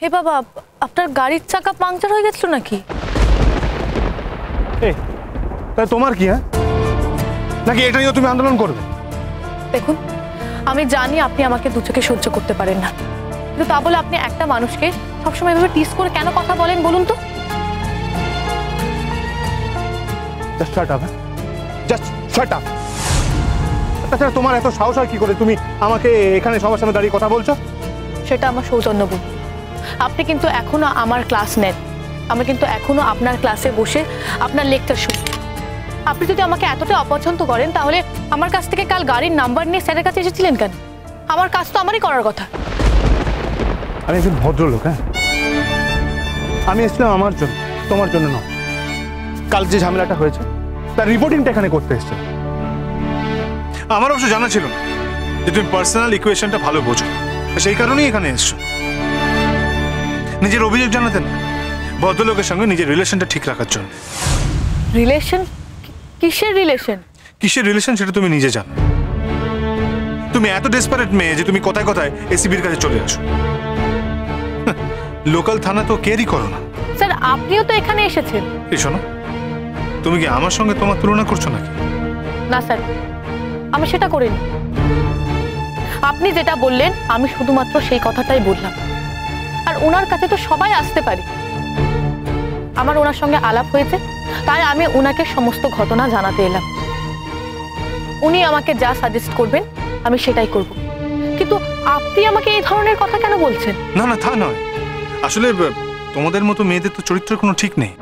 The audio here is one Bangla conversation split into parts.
হে বাবা, আপনার গাড়ির চাকা পাংচার হয়ে গেছিল নাকি? তাই তোমার কি, হ্যাঁ? নাকি এটা নিয়ে তুমি আন্দোলন করবে? দেখুন, আমি জানি আপনি আমাকে দু চোখে সহ্য করতে পারেন না, কিন্তু তা বলে আপনি একটা মানুষকে সবসময় এভাবে টিস করে কেন কথা বলেন বলুন তো? Just shut up, just shut up. তাছাড়া তোমার এত সাহস হয় কি করে তুমি আমাকে এখানে সবার সামনে দাঁড়িয়ে কথা বলছো? সেটা আমার সৌজন্যবোধ। আপনি কিন্তু এখনো আমার ক্লাস নেন, আমি কিন্তু এখনো আপনার ক্লাসে বসে আপনার লেকচার শুনি। আপনি যদি আমাকে এতটা অপছন্দ করেন তাহলে আমার কাছ থেকে কাল গাড়ির নাম্বার নিয়ে স্যারের কাছে এসেছিলেন কেন? আমার কাজ তো আমারই করার কথা। আমি একজন ভদ্রলোক, হ্যাঁ? আমি এসেছিলাম আমার জন্য, তোমার জন্য নয়। কাল যে ঝামেলাটা হয়েছে তার রিপোর্টিংটা এখানে করতে এসেছিলাম। আমার অবশ্য জানা ছিল যে তুমি পার্সোনাল ইকুয়েশনটা ভালো বোঝো, সেই কারণেই এখানে এসছো। নিজের অভিযোগ জানাতেন ভদ্রলোকের সঙ্গে নিজের রিলেশনটা ঠিক রাখার জন্য। রিলেশন? কিসের রিলেশন? কিসের রিলেশন সেটা তুমি নিজে জানো। তুমি এত ডেসপারেট মেয়ে যে তুমি কথায় কথায় এসিবির কাছে চলে আসো। লোকাল থানা তো কেয়ারই করো না। স্যার, আপনিও তো এখানে এসেছেন। এই শোনো, তুমি কি আমার সঙ্গে তোমার তুলনা করছো নাকি? না স্যার, আমি সেটা করিনি। আপনি যেটা বললেন আমি শুধুমাত্র সেই কথাটাই বললাম। আর ওনার কাছে তো সবাই আসতে পারে। আমার ওনার সঙ্গে আলাপ হয়েছে, তাই আমি ওনাকে সমস্ত ঘটনা জানাতে এলাম। উনি আমাকে যা সাজেস্ট করবেন আমি সেটাই করব। কিন্তু আপনি আমাকে এই ধরনের কথা কেন বলছেন? না না, তা নয়। আসলে তোমাদের মতো মেয়েদের তো চরিত্রের কোনো ঠিক নেই।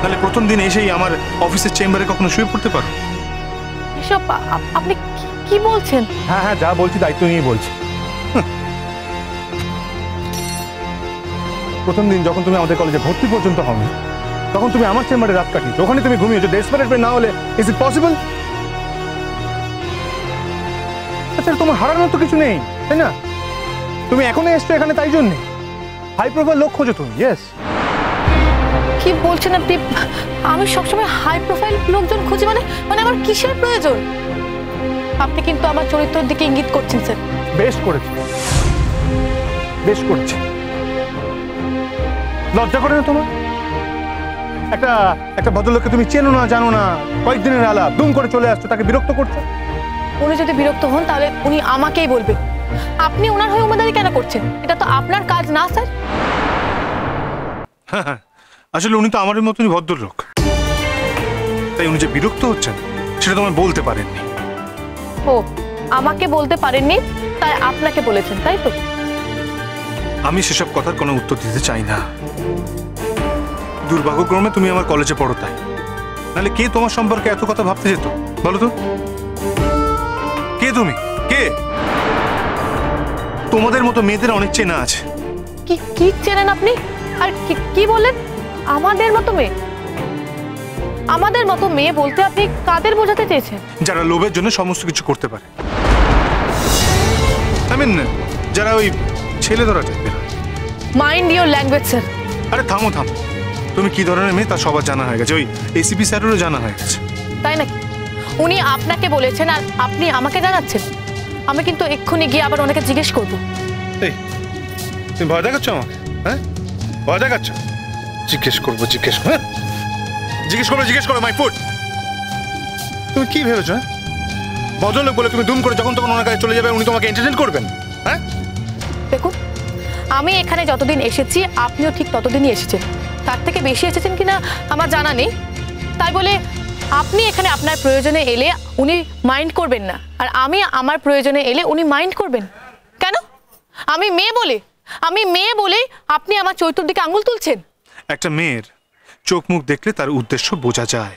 তাহলে প্রথম দিন এসেই আমার অফিসের চেম্বারে কখনো শুয়ে পড়তে পারো? এসব আপনি কি বলছেন? হ্যাঁ হ্যাঁ, যা বলছি দায়িত্ব নিয়ে বলছি। প্রথম দিন যখন তুমি আমাদের কলেজে ভর্তি পর্যন্ত হওনি, তখন তুমি আমার চেম্বারে রাত কাটিয়েছো, ওখানে তুমি ঘুমিয়েছো। ডেসপারেট না হলে ইজ ইট পসিবল? আচ্ছা, তোমার হারানোর তো কিছু নেই, তাই না? তুমি এখনো এসছো এখানে তাই জন্যে হাই প্রোফাইল লোক খোঁজো তুমি। ইয়েস। কি বলছেন আপনি? আমি সবসময় হাই প্রোফাইল লোকজন খুঁজি? মানে আমার কিসের প্রয়োজন? আপনি কিন্তু আমার চরিত্রের দিকে ইঙ্গিত করছেন স্যার। বেশ করেছি, বেশ করেছি। লজ্জা করে না তোমার? একটা ভদ্রলোককে তুমি চেনো না, জানো না, কয়েকদিনের আলাপ, দুম করে চলে আসছো, তাকে বিরক্ত করছো। উনি যদি বিরক্ত হন তাহলে উনি আমাকেই বলবেন। আপনি ওনার হয়ে উমেদারি কেন করছেন? এটা তো আপনার কাজ না স্যার। হ্যাঁ, আসলে উনি তো আমাদের মতনই ভদ্রলোক, তাই উনি যে বিরক্ত হচ্ছেন সেটা তোমায় বলতে পারেননি। ও, আমাকে বলতে পারেননি তাই আপনাকে বলেছেন, তাই তো? আমি সেসব কথার কোনো উত্তর দিতে চাই না। দুর্ভাগ্যক্রমে তুমি আমার কলেজে পড়ো, তাই। নাহলে কে তোমার সম্পর্কে এত কথা ভাবতে যেত বলো তো? কে তুমি? কে? তোমাদের মতো মেয়েদের অনেক চেনা আছে। কি চেনেন আপনি? আর কি বললেন? আমাদের মতো মেয়ে? আমাদের মতো মেয়ে বলতে আপনি কাদের বোঝাতে চেয়েছেন? যারা লোভের জন্য সমস্ত কিছু করতে পারে। যারা ওই ছেলে ধরা টাইপের। Mind your language sir. আরে থামো থামো, তুমি কি ধরনের মেয়ে তা সবার জানা হয়ে গেছে, ওই এসিপি স্যারেরও জানা হয়ে গেছে। তাই নাকি? উনি আপনাকে বলেছেন আর আপনি আমাকে জানাচ্ছেন? আমি কিন্তু এক্ষুনি গিয়ে আবার ওনাকে জিজ্ঞেস করবো। এই, তুমি ভয় দেখাচ্ছ আমাকে? হ্যাঁ, ভয় দেখাচ্ছ? জিজ্ঞেস করবো? জিজ্ঞেস করো মাই ফুড। তুমি কি ভেবেছো? ভদ্রলোক বলে তুমি দুম করে যখন তখন ওনার কাছে চলে যাবে, উনি তোমাকে এন্টারটেইন করবেন? হ্যাঁ, দেখুন, আমি এখানে যতদিন এসেছি আপনিও ঠিক ততদিনই এসেছেন। তার থেকে বেশি এসেছেন কিনা আমার জানা নেই। তাই বলে আপনি এখানে আপনার প্রয়োজনে এলে উনি মাইন্ড করবেন না, আর আমি আমার প্রয়োজনে এলে উনি মাইন্ড করবেন কেন? আমি মেয়ে বলে আপনি আমার চরিত্রের দিকে আঙুল তুলছেন। একটা মেয়ের চোখ মুখ দেখলে তার উদ্দেশ্য বোঝা যায়।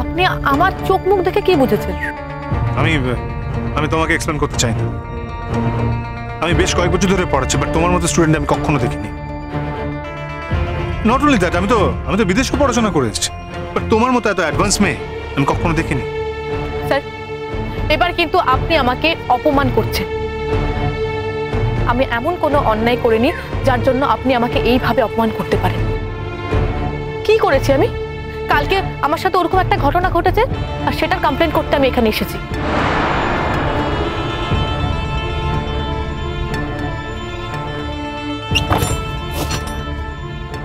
আপনি আমার চোখ মুখ দেখে কি বুঝেছেন? আমি তোমাকে এক্সপ্লেন করতে চাই না। আমি বেশ কয়েক বছর ধরে পড়াচ্ছি, বাট তোমার মতো স্টুডেন্ট আমি কখনো দেখিনি। নট অনলি দ্যাট, আমি তো বিদেশে পড়াশোনা করে এসেছি, বাট তোমার মতো এত অ্যাডভান্স মেয়ে আমি কখনো দেখিনি। স্যার, এবার কিন্তু আপনি আমাকে অপমান করছেন। আমি এমন কোনো অন্যায় করিনি যার জন্য আপনি আমাকে এইভাবে অপমান করতে পারেন। কি করেছি আমি? কালকে আমার সাথে ওরকম একটা ঘটনা ঘটেছে আর সেটার কমপ্লেন করতে আমি এখানে এসেছি।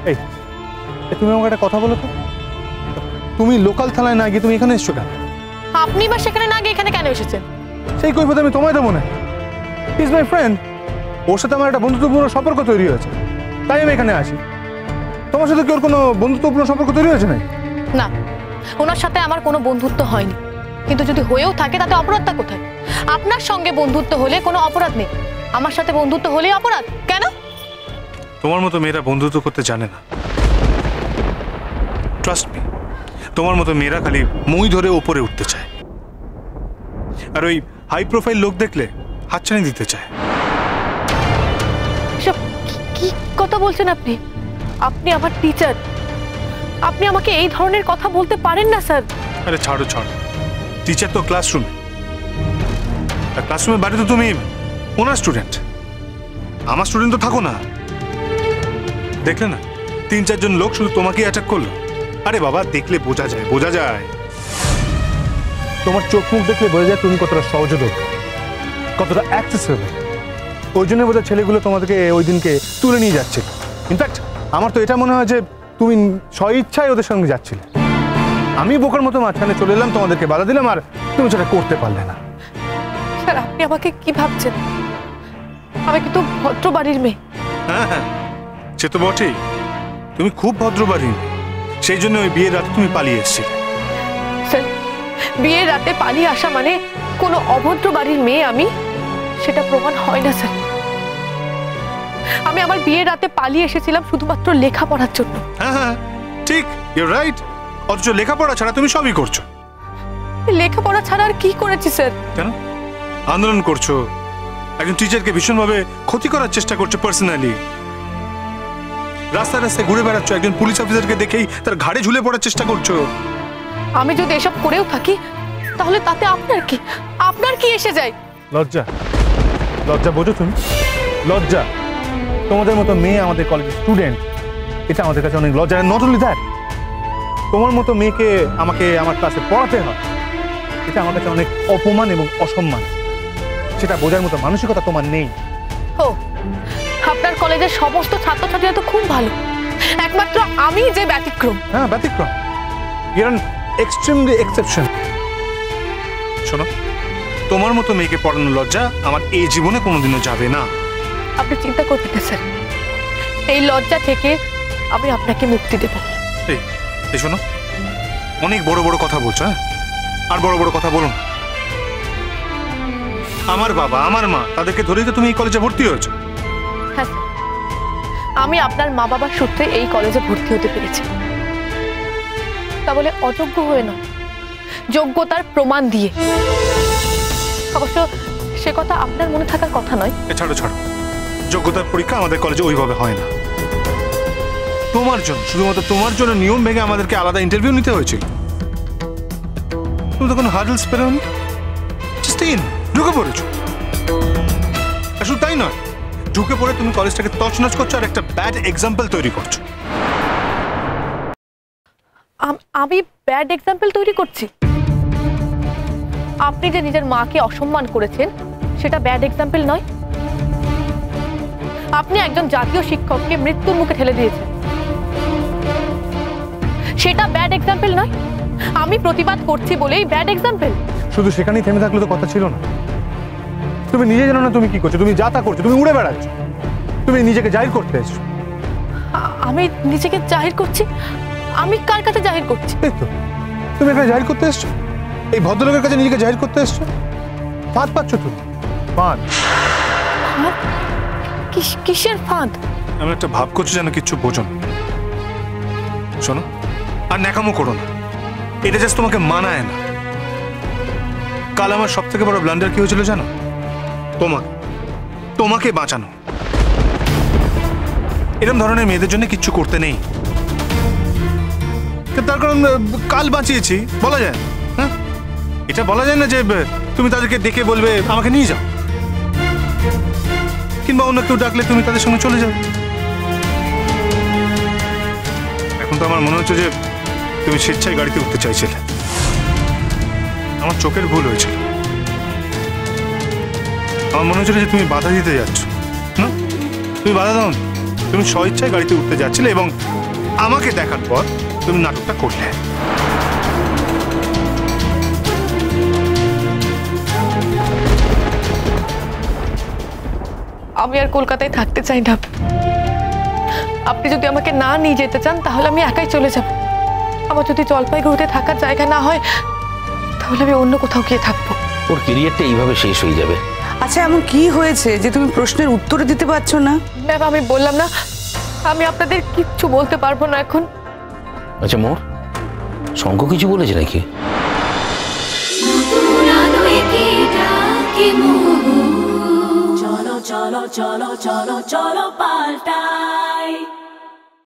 এই তুমি আমাকে একটা কথা বলো তো, তুমি লোকাল থানায় না গিয়ে তুমি এখানে এসছো কেন? আপনি বা সেখানে না গিয়ে এখানে কেন এসেছেন? সেই কৈফিয়ত আমি তোমায় দেবো না। ইজ মাই ফ্রেন্ড, ওর সাথে আমার একটা বন্ধুত্বপূর্ণ সম্পর্ক তৈরি হয়েছে, তাই আমি এখানে আসি। তোমার সাথে কি ওর কোনো বন্ধুত্বপূর্ণ সম্পর্ক তৈরি হয়েছে নাকি? না, ওনার সাথে আমার কোনো বন্ধুত্ব হয়নি, কিন্তু যদি হয়েও থাকে তাতে অপরাধটা কোথায়? আপনার সঙ্গে বন্ধুত্ব হলে কোনো অপরাধ নেই, আমার সাথে বন্ধুত্ব হলেই অপরাধ কেন? তোমার মতো মেয়েরা বন্ধুত্ব করতে জানে না, ট্রাস্ট মি। তোমার মতো মেয়েরা খালি মই ধরে ওপরে উঠতে চায়, আর ওই হাই প্রোফাইল লোক দেখলে হাতছানি দিতে চায়। এসব কি কথা বলছেন আপনি? আপনি আমার টিচার, আপনি আমাকে এই ধরনের কথা বলতে পারেন না স্যার। আরে ছাড়ো ছাড়ো, টিচার তো ক্লাসরুমে, আর ক্লাসরুমের বাইরে তো তুমি ওনার স্টুডেন্ট, আমার স্টুডেন্ট তো থাকো না। দেখলে না 3-4 জন লোক শুধু তোমাকেই অ্যাটাক করলো। আরে বাবা, দেখলে বোঝা যায়, বোঝা যায়, তোমার চোখ মুখ দেখলে বোঝা যায় তুমি কতটা সহযোগী, কতটা অ্যাক্সেসেবল। ওই জন্য বোধহয় ছেলেগুলো তোমাদেরকে ওই দিনকে তুলে নিয়ে যাচ্ছিল। ইনফ্যাক্ট আমার তো এটা মনে হয় যে তুমি স্বইচ্ছায় ওদের সঙ্গে যাচ্ছিলে। আমি বোকার মতো মাঝখানে চলে এলাম, তোমাদেরকে বাধা দিলাম, আর তুমি সেটা করতে পারলে না। স্যার, আপনি আমাকে কি ভাবছেন? আমি কিন্তু ভদ্র বাড়ির মেয়ে। হ্যাঁ হ্যাঁ, সে তো বটেই, তুমি খুব ভদ্র বাড়ির মেয়ে, সেই জন্য ওই বিয়ের রাতে তুমি পালিয়ে এসেছিলে। স্যার, বিয়ের রাতে পালিয়ে আসা মানে কোনো অভদ্র বাড়ির মেয়ে আমি, সেটা প্রমাণ হয় না স্যার। আমি আমার বিয়ের রাতে পালিয়ে এসেছিলাম শুধুমাত্র লেখাপড়ার জন্য। হ্যাঁ হ্যাঁ ঠিক, ইউর রাইট। অথচ লেখাপড়া ছাড়া তুমি সবই করছো। লেখাপড়া ছাড়া আর কি করেছি স্যার? কেন আন্দোলন করছো, একজন টিচারকে ভীষণভাবে ক্ষতি করার চেষ্টা করছো পার্সোনালি, রাস্তায় রাস্তায় ঘুরে বেড়াচ্ছ, একজন পুলিশ অফিসারকে দেখেই তার ঘাড়ে ঝুলে পড়ার চেষ্টা করছো। আমি যদি এসব করেও থাকি তাহলে তাতে আপনার কি? আপনার কি এসে যায়? লজ্জা, লজ্জা বোঝো তুমি? লজ্জা। তোমাদের মতো মেয়ে আমাদের কলেজের স্টুডেন্ট, এটা আমাদের কাছে অনেক লজ্জা। নট অনলি দ্যাট, তোমার মতো মেয়েকে আমাকে আমার ক্লাসে পড়াতে হয়, এটা আমার কাছে অনেক অপমান এবং অসম্মান। সেটা বোঝার মতো মানসিকতা তোমার নেই। ও, আপনার কলেজের সমস্ত ছাত্রছাত্রীরা তো খুব ভালো, একমাত্র আমি যে ব্যতিক্রম। হ্যাঁ ব্যতিক্রম, ইউর অ্যান এক্সট্রিমলি এক্সেপশন। শোনো, তোমার মতো মেয়েকে পড়ানোর লজ্জা আমার এই জীবনে কোনোদিনও যাবে না। আপনি চিন্তা করবেন না স্যার, এই লজ্জা থেকে আমি আপনাকে মুক্তি দেব। এই শোনো, অনেক বড় বড় কথা বলছো, হ্যাঁ, আর বড় বড় কথা বলো না। আমার বাবা, আমার মা, তাদেরকে ধরেই তো তুমি এই কলেজে ভর্তি হয়েছো। হ্যাঁ স্যার, আমি আপনার মা বাবার সূত্রে এই কলেজে ভর্তি হতে পেরেছি, তা বলে অযোগ্য হয়ে নয়, যোগ্যতার প্রমাণ দিয়ে। অবশ্য সে কথা আপনার মনে থাকার কথা নয়। ছাড়ো ছাড়ো, যোগ্যতার পরীক্ষা আমাদের কলেজে ওইভাবে হয় না। তোমার জন্য, শুধুমাত্র তোমার জন্য নিয়ম ভেঙে আমাদেরকে আলাদা ইন্টারভিউ নিতে হয়েছিল। তুমি তো কোনো হার্ডলস পেরোনি, জাস্ট ইন ঢুকে পড়েছো। আর শুধু তাই নয়, ঢুকে পড়ে তুমি কলেজটাকে তছনছ করছো আর একটা ব্যাড এক্সাম্পল তৈরি করছো। আমি ব্যাড এক্সাম্পল তৈরি করছি? আপনি যে নিজের মাকে অসম্মান করেছেন সেটা ব্যাড এক্সাম্পল নয়? আপনি একজন জাতীয় শিক্ষককে মৃত্যুর মুখে ঠেলে দিয়েছেন, সেটা ব্যাড এক্সাম্পল নয়? আমি প্রতিবাদ করছি বলেই ব্যাড এক্সাম্পল? শুধু সেখানেই থেমে থাকলে তো কথা ছিল না। তুমি নিজে জানো না তুমি কি করছো, তুমি যা তা করছো, তুমি উড়ে বেড়াচ্ছ, তুমি নিজেকে জাহির করতে এসছো। আমি নিজেকে জাহির করছি? আমি কার কাছে জাহির করছি? এই তো তুমি এখানে জাহির করতে এসছো, এই ভদ্রলোকের কাছে নিজেকে জাহির করতে এসছো। ফাঁদ পাচ্ছ তুমি, ফাঁদ। কিসের ফাঁদ? আমি একটা ভাব করছি যেন কিচ্ছু বোঝো না। শোনো, আর ন্যাকামো করো না, এটা জাস্ট তোমাকে মানায় না। কাল আমার সব থেকে বড় ব্লান্ডার কি হয়েছিল জানো? তোমাকে বাঁচানো। এরকম ধরনের মেয়েদের জন্য কিচ্ছু করতে নেই, তার কারণ কাল বাঁচিয়েছি বলা যায়, হ্যাঁ, এটা বলা যায় না যে তুমি তাদেরকে ডেকে বলবে আমাকে নিয়ে যাও, কিংবা অন্য কেউ ডাকলে তুমি তাদের সঙ্গে চলে যাও। এখন তো আমার মনে হচ্ছে যে তুমি স্বেচ্ছায় গাড়িতে উঠতে চাইছিলে। আমার চোখের ভুল হয়েছিল, আমার মনে হচ্ছিল যে তুমি বাধা দিতে যাচ্ছ। না, তুমি বাধা দাও, তুমি স্বইচ্ছায় গাড়িতে উঠতে যাচ্ছিলে এবং আমাকে দেখার পর তুমি নাটকটা করলে। আমি আর কলকাতায় থাকতে চাই না। আপনি যদি আমাকে না নিয়ে যেতে চান তাহলে আমি একাই চলে যাব। আমার যদি জলপাইগুড়িতে থাকার জায়গা না হয় তাহলে আমি অন্য কোথাও গিয়ে থাকবো। ওর ক্যারিয়ারটা এইভাবে শেষ হয়ে যাবে। আচ্ছা, এমন কি হয়েছে যে তুমি প্রশ্নের উত্তর দিতে পারছো না? ম্যাম, আমি বললাম না আমি আপনাদের কিচ্ছু বলতে পারবো না এখন। আচ্ছা মোর, শঙ্খ কিছু বলেছে নাকি? চলো চলো চলো চলো চলো পাল্টাই।